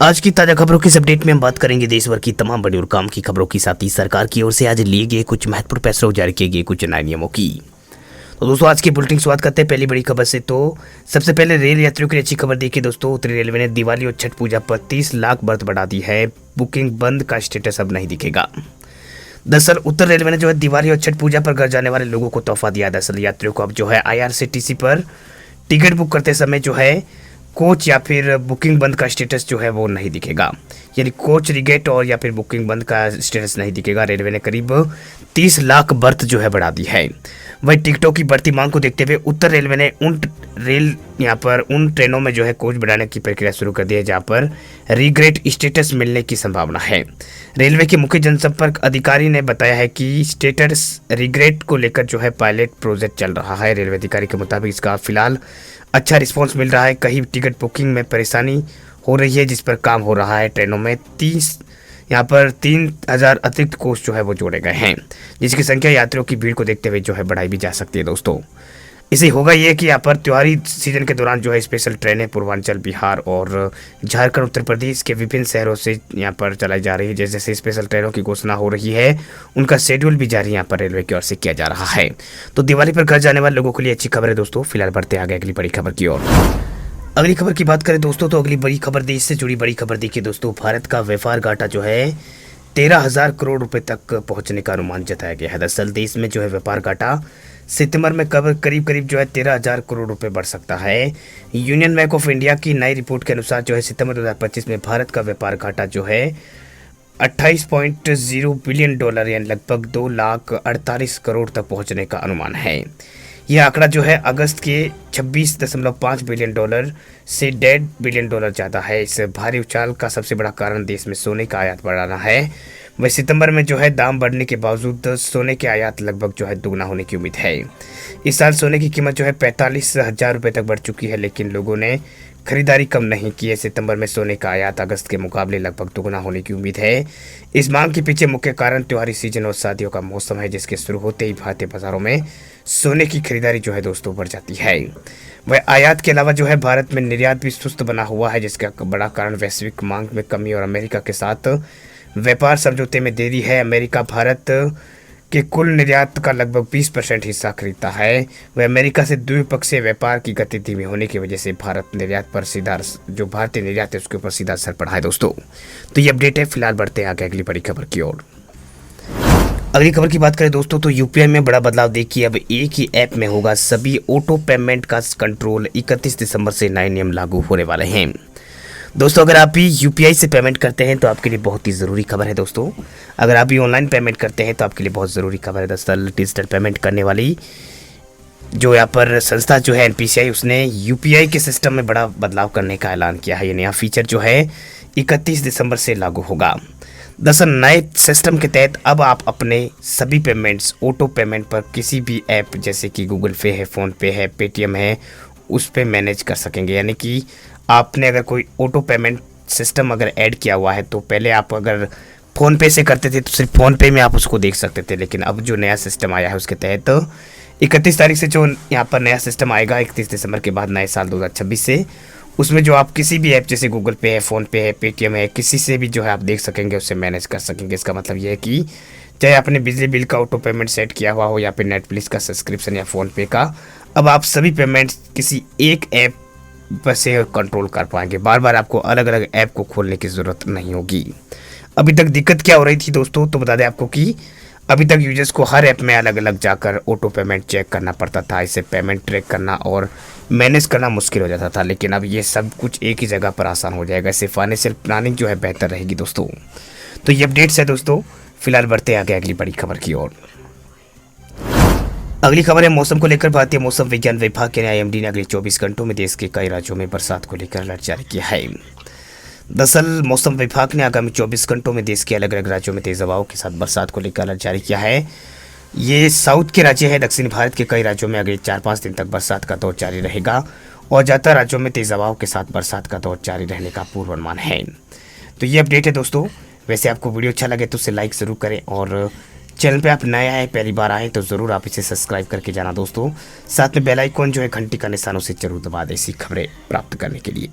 आज की ताजा खबरों की इस अपडेट में हम बात करेंगे देश भर की तमाम बड़ी और काम की खबरों की, साथ ही सरकार की ओर से आज लिए गए कुछ महत्वपूर्ण फैसलों जारी किए गए कुछ नए नियमों की। तो दोस्तों आज की बुलेटिन शुरुआत करते हैं पहली बड़ी खबर से। तो सबसे पहले रेल यात्रियों के लिए अच्छी खबर देखिए दोस्तों, उत्तरी रेलवे ने दिवाली और छठ पूजा पर 30 लाख बर्थ बढ़ा दी है। बुकिंग बंद का स्टेटस अब नहीं दिखेगा। दरअसल उत्तर रेलवे ने जो है दिवाली और छठ पूजा पर घर जाने वाले लोगों को तोहफा दिया। दरअसल यात्रियों को अब जो है IRCTC पर टिकट बुक करते समय जो है कोच या फिर बुकिंग बंद का स्टेटस जो है वो नहीं दिखेगा, यानी कोच रिगेट और या फिर बुकिंग बंद का स्टेटस नहीं दिखेगा। रेलवे ने करीब 30 लाख बर्थ जो है बढ़ा दी है। वही टिकटों की बढ़ती मांग को देखते हुए उत्तर रेलवे ने उन ट्रेनों में जो है कोच बढ़ाने की प्रक्रिया शुरू कर दी है जहां पर रिग्रेट स्टेटस मिलने की संभावना है। रेलवे के मुख्य जनसंपर्क अधिकारी ने बताया है कि स्टेटस रिग्रेट को लेकर जो है पायलट प्रोजेक्ट चल रहा है। रेलवे अधिकारी के मुताबिक इसका फिलहाल अच्छा रिस्पांस मिल रहा है। कहीं टिकट बुकिंग में परेशानी हो रही है जिस पर काम हो रहा है। ट्रेनों में 3,000 अतिरिक्त कोच जो है वो जोड़े गए हैं, जिसकी संख्या यात्रियों की भीड़ को देखते हुए जो है बढ़ाई भी जा सकती है। दोस्तों इसे होगा ये कि यहाँ पर त्योहारी सीजन के दौरान जो है स्पेशल ट्रेनें पूर्वांचल, बिहार और झारखंड, उत्तर प्रदेश के विभिन्न शहरों से यहाँ पर चलाई जा रही है। जैसे जैसे स्पेशल ट्रेनों की घोषणा हो रही है उनका शेड्यूल भी जारी यहाँ पर रेलवे की ओर से किया जा रहा है। तो दिवाली पर घर जाने वाले लोगों के लिए अच्छी खबर है दोस्तों। फिलहाल बढ़ते आगे अगली बड़ी खबर की ओर। अगली खबर की बात करें दोस्तों तो अगली बड़ी खबर देश से जुड़ी बड़ी खबर देखिए दोस्तों, भारत का व्यापार घाटा जो है 13,000 करोड़ रुपए तक पहुंचने का अनुमान जताया गया है। दरअसल देश में जो है व्यापार घाटा सितंबर में करीब जो है 13,000 करोड़ रुपए बढ़ सकता है। यूनियन बैंक ऑफ इंडिया की नई रिपोर्ट के अनुसार जो है सितंबर 2025 में भारत का व्यापार घाटा जो है 28.0 बिलियन डॉलर यानी लगभग 2,48 करोड़ तक पहुंचने का अनुमान है। यह आंकड़ा जो है अगस्त के 26.5 बिलियन डॉलर से 1.5 बिलियन डॉलर ज़्यादा है। इस भारी उछाल का सबसे बड़ा कारण देश में सोने का आयात बढ़ाना है। वह सितंबर में जो है दाम बढ़ने के बावजूद सोने के आयात लगभग जो है दोगुना होने की उम्मीद है। इस साल सोने की कीमत जो है 45,000 रुपये तक बढ़ चुकी है, लेकिन लोगों ने खरीदारी कम नहीं की है। सितंबर में सोने का आयात अगस्त के मुकाबले लगभग दोगुना होने की उम्मीद है। इस मांग के पीछे मुख्य कारण त्योहारी सीजन और शादियों का मौसम है, जिसके शुरू होते ही भारतीय बाजारों में सोने की खरीदारी जो है दोस्तों बढ़ जाती है। वह आयात के अलावा जो है भारत में निर्यात भी सुस्त बना हुआ है, जिसका बड़ा कारण वैश्विक मांग में कमी और अमेरिका के साथ व्यापार समझौते में देरी है। अमेरिका भारत के कुल निर्यात का लगभग 20% हिस्सा खरीदता है। वह अमेरिका से द्विपक्षीय व्यापार की गति धीमी होने की वजह से भारतीय निर्यात है उसके ऊपर सीधा असर पड़ा है दोस्तों। तो ये अपडेट है। फिलहाल बढ़ते हैं आगे अगली बड़ी खबर की ओर। अगली खबर की बात करें दोस्तों तो यूपीआई में बड़ा बदलाव देखिए, अब एक ही ऐप में होगा सभी ऑटो पेमेंट का कंट्रोल। 31 दिसंबर से नए नियम लागू होने वाले हैं। दोस्तों अगर आप भी यूपीआई से पेमेंट करते हैं तो आपके लिए बहुत ही ज़रूरी खबर है दोस्तों। अगर आप भी ऑनलाइन पेमेंट करते हैं तो आपके लिए बहुत ज़रूरी खबर है। दरअसल डिजिटल पेमेंट करने वाली जो यहाँ पर संस्था जो है NPCI, उसने यूपीआई के सिस्टम में बड़ा बदलाव करने का ऐलान किया है। ये नया फीचर जो है 31 दिसंबर से लागू होगा। दरअसल नए सिस्टम के तहत अब आप अपने सभी पेमेंट्स ऑटो पेमेंट पर किसी भी ऐप जैसे कि गूगल पे है, फ़ोनपे है, पेटीएम है, उस पर मैनेज कर सकेंगे। यानी कि आपने अगर कोई ऑटो पेमेंट सिस्टम अगर ऐड किया हुआ है तो पहले आप अगर फ़ोनपे से करते थे तो सिर्फ फ़ोनपे में आप उसको देख सकते थे, लेकिन अब जो नया सिस्टम आया है उसके तहत 31 तारीख से जो यहाँ पर नया सिस्टम आएगा 31 दिसंबर के बाद नए साल 2026 से, उसमें जो आप किसी भी ऐप जैसे गूगल पे है, फ़ोनपे है, पेटीएम है, किसी से भी जो है आप देख सकेंगे, उससे मैनेज कर सकेंगे। इसका मतलब ये है कि चाहे आपने बिजली बिल का ऑटो पेमेंट सेट किया हुआ हो या फिर नेटफ्लिक्स का सब्सक्रिप्शन या फ़ोनपे का, अब आप सभी पेमेंट किसी एक ऐप पर से कंट्रोल कर पाएंगे। बार बार आपको अलग अलग ऐप को खोलने की ज़रूरत नहीं होगी। अभी तक दिक्कत क्या हो रही थी दोस्तों, तो बता दें आपको कि अभी तक यूजर्स को हर ऐप में अलग अलग जाकर ऑटो पेमेंट चेक करना पड़ता था। इससे पेमेंट ट्रैक करना और मैनेज करना मुश्किल हो जाता था, लेकिन अब ये सब कुछ एक ही जगह पर आसान हो जाएगा। इससे फाइनेंशियल प्लानिंग जो है बेहतर रहेगी दोस्तों। तो ये अपडेट्स है दोस्तों। फिलहाल बढ़ते आगे अगली बड़ी खबर की ओर। अगली खबर है मौसम को लेकर। भारतीय मौसम विज्ञान विभाग के IMD ने अगले 24 घंटों में देश के कई राज्यों में बरसात को लेकर अलर्ट जारी किया है। दरअसल मौसम विभाग ने आगामी 24 घंटों में देश के अलग अलग राज्यों में तेज हवाओं के साथ बरसात को लेकर अलर्ट जारी किया है। ये साउथ के राज्य है। दक्षिणी भारत के कई राज्यों में अगले 4-5 दिन तक बरसात का दौर जारी रहेगा और ज़्यादातर राज्यों में तेज हवाओं के साथ बरसात का दौर जारी रहने का पूर्वानुमान है। तो ये अपडेट है दोस्तों। वैसे आपको वीडियो अच्छा लगे तो उसे लाइक ज़रूर करें और चैनल पे आप नए आए, पहली बार आए तो ज़रूर आप इसे सब्सक्राइब करके जाना दोस्तों। साथ में बेल आइकॉन जो है घंटी का निशान उसे जरूर दबा दें इसी खबरें प्राप्त करने के लिए।